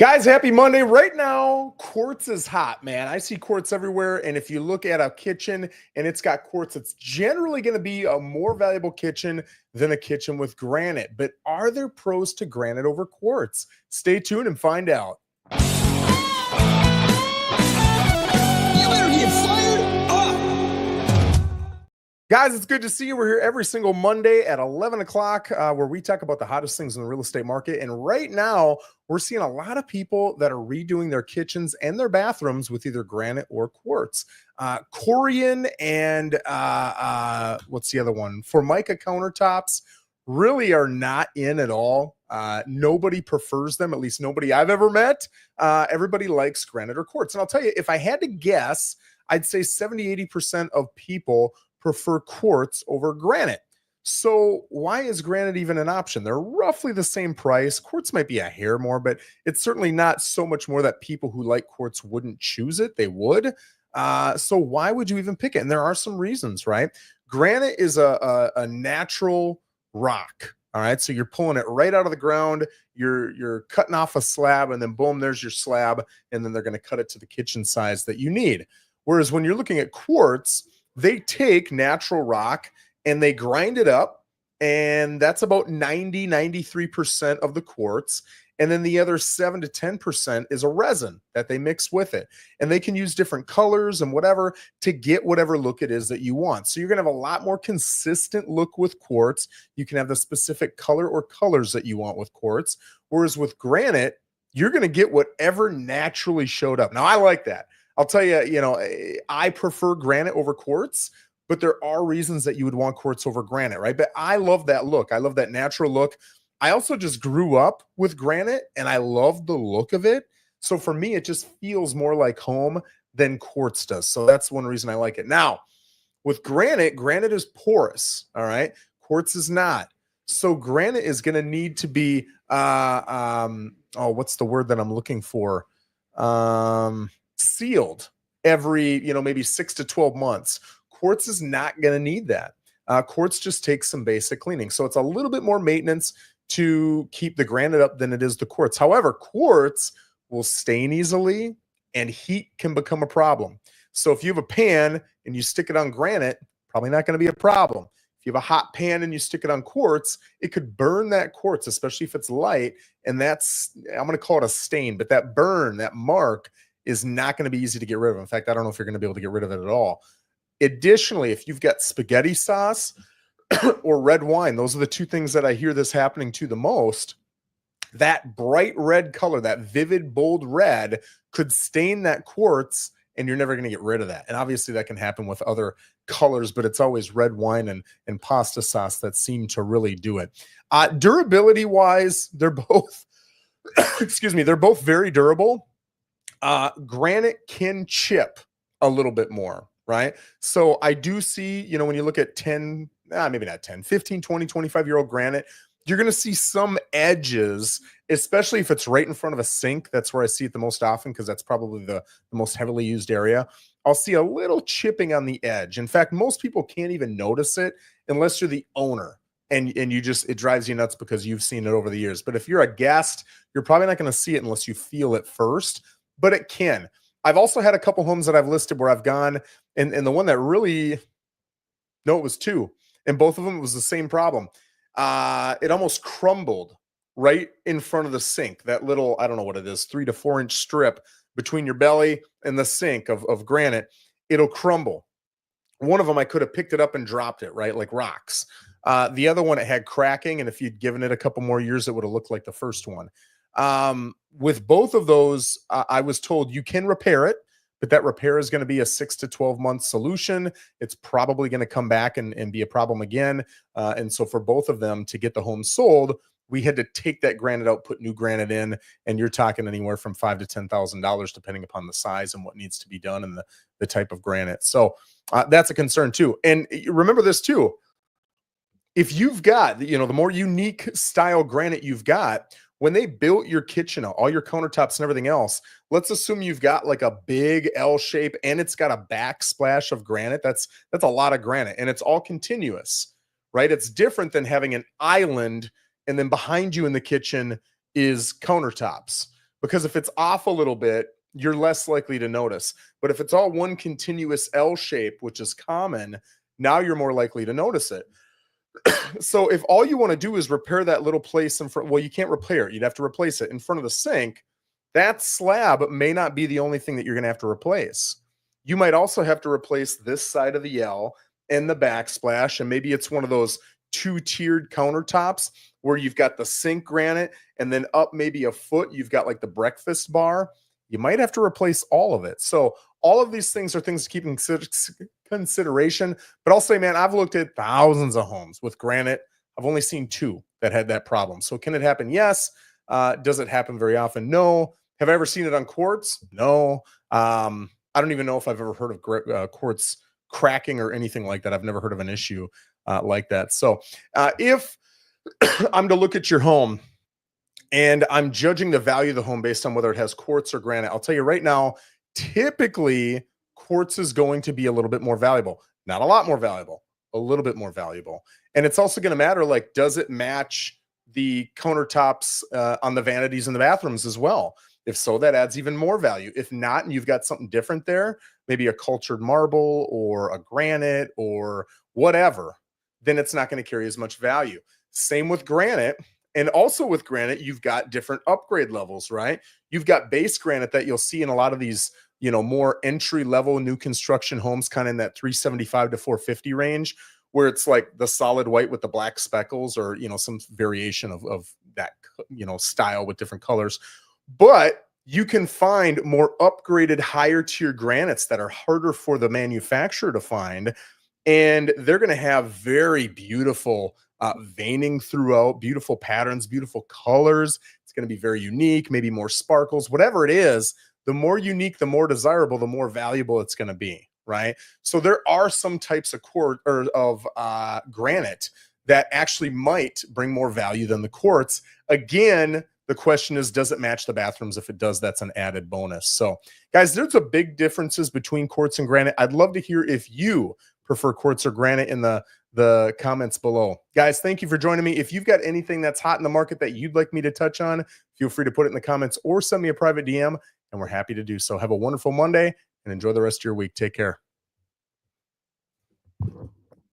Guys, happy Monday. Right now, quartz is hot, man. I see quartz everywhere. And if you look at a kitchen and it's got quartz, it's generally going to be a more valuable kitchen than a kitchen with granite. But are there pros to granite over quartz? Stay tuned and find out. You better get fired up. Guys, it's good to see you. We're here every single Monday at 11 o'clock where we talk about the hottest things in the real estate market. And right now, we're seeing a lot of people that are redoing their kitchens and their bathrooms with either granite or quartz. Corian and what's the other one? Formica countertops really are not in at all. Nobody prefers them, at least nobody I've ever met. Everybody likes granite or quartz. And I'll tell you, if I had to guess, I'd say 70-80% of people prefer quartz over granite. So why is granite even an option? They're roughly the same price. Quartz might be a hair more, but it's certainly not so much more that people who like quartz wouldn't choose it. They would. So why would you even pick it? And there are some reasons, right? Granite is a natural rock. All right. So you're pulling it right out of the ground. You're cutting off a slab and then boom, there's your slab. And then they're going to cut it to the kitchen size that you need. Whereas when you're looking at quartz, they take natural rock and they grind it up, and that's about 93% of the quartz. And then the other 7 to 10% is a resin that they mix with it. And they can use different colors and whatever to get whatever look it is that you want. So you're going to have a lot more consistent look with quartz. You can have the specific color or colors that you want with quartz. Whereas with granite, you're going to get whatever naturally showed up. Now, I like that. I'll tell you, I prefer granite over quartz, but there are reasons that you would want quartz over granite, right? But I love that look. I love that natural look. I also just grew up with granite and I love the look of it. So for me, it just feels more like home than quartz does. So that's one reason I like it. Now, with granite, granite is porous, all right? Quartz is not. So granite is going to need to be, what's the word that I'm looking for? Sealed every, maybe 6 to 12 months. Quartz is not going to need that. Quartz just takes some basic cleaning. So it's a little bit more maintenance to keep the granite up than it is the quartz. However, quartz will stain easily and heat can become a problem. So if you have a pan and you stick it on granite, probably not going to be a problem. If you have a hot pan and you stick it on quartz, it could burn that quartz, especially if it's light. And that's, I'm going to call it a stain, but that burn, that mark is not going to be easy to get rid of. In fact, I don't know if you're going to be able to get rid of it at all. Additionally, if you've got spaghetti sauce or red wine, those are the two things that I hear this happening to the most. That bright red color, that vivid, bold red could stain that quartz and you're never going to get rid of that. And obviously that can happen with other colors, but it's always red wine and pasta sauce that seem to really do it. Durability wise, they're both, they're both very durable. Granite can chip a little bit more, right? So I do see, when you look at 10, maybe not 10, 15, 20, 25-year-old granite, you're going to see some edges, especially if it's right in front of a sink. That's where I see it the most often because that's probably the most heavily used area. I'll see a little chipping on the edge. In fact, most people can't even notice it unless you're the owner. And it drives you nuts because you've seen it over the years. But if you're a guest, you're probably not going to see it unless you feel it first. But it can. I've also had a couple homes that I've listed where I've gone, and the one that really, no, it was two. And both of them, it was the same problem. It almost crumbled right in front of the sink. That little, I don't know what it is, 3 to 4 inch strip between your belly and the sink of granite. It'll crumble. One of them, I could have picked it up and dropped it, right? Like rocks. The other one, it had cracking. And if you'd given it a couple more years, it would have looked like the first one. With both of those, I was told you can repair it, but that repair is going to be a 6 to 12 month solution. It's probably going to come back and be a problem again. And so for both of them to get the home sold, we had to take that granite out, put new granite in, and you're talking anywhere from $5,000 to $10,000, depending upon the size and what needs to be done and the type of granite. So that's a concern too. And remember this too. If you've got, the more unique style granite you've got, when they built your kitchen, all your countertops and everything else, let's assume you've got like a big L shape and it's got a backsplash of granite. That's a lot of granite and it's all continuous, right? It's different than having an island and then behind you in the kitchen is countertops. because if it's off a little bit, you're less likely to notice. But if it's all one continuous L shape, which is common, now you're more likely to notice it. So if all you want to do is repair that little place in front, well, you can't repair it. You'd have to replace it in front of the sink. That slab may not be the only thing that you're going to have to replace. You might also have to replace this side of the L and the backsplash. And maybe it's one of those two-tiered countertops where you've got the sink granite and then up maybe a foot, you've got like the breakfast bar. You might have to replace all of it. So all of these things are things to keep in consideration. But I'll say, man, I've looked at thousands of homes with granite. I've only seen 2 that had that problem. So can it happen? Yes. Does it happen very often? No. Have I ever seen it on quartz? No. I don't even know if I've ever heard of quartz cracking or anything like that. I've never heard of an issue like that. So if I'm to look at your home and I'm judging the value of the home based on whether it has quartz or granite, I'll tell you right now, typically quartz is going to be a little bit more valuable. Not a lot more valuable, a little bit more valuable. And it's also going to matter, like, does it match the countertops on the vanities in the bathrooms as well? If so, that adds even more value. If not, and you've got something different there, maybe a cultured marble or a granite or whatever, then it's not going to carry as much value. Same with granite. And also with granite, you've got different upgrade levels, right? You've got base granite that you'll see in a lot of these, more entry level new construction homes, kind of in that 375 to 450 range, where it's like the solid white with the black speckles or, some variation of that, style with different colors. But you can find more upgraded higher tier granites that are harder for the manufacturer to find. And they're going to have very beautiful veining throughout, beautiful patterns, beautiful colors. It's going to be very unique, maybe more sparkles, whatever it is. The more unique, the more desirable, the more valuable it's going to be, right? So there are some types of granite that actually might bring more value than the quartz. Again, the question is, does it match the bathrooms? If it does, that's an added bonus. So, guys, there's a big differences between quartz and granite. I'd love to hear if you prefer quartz or granite in the comments below. Guys, thank you for joining me. If you've got anything that's hot in the market that you'd like me to touch on, feel free to put it in the comments or send me a private DM, and we're happy to do so. Have a wonderful Monday and enjoy the rest of your week. Take care.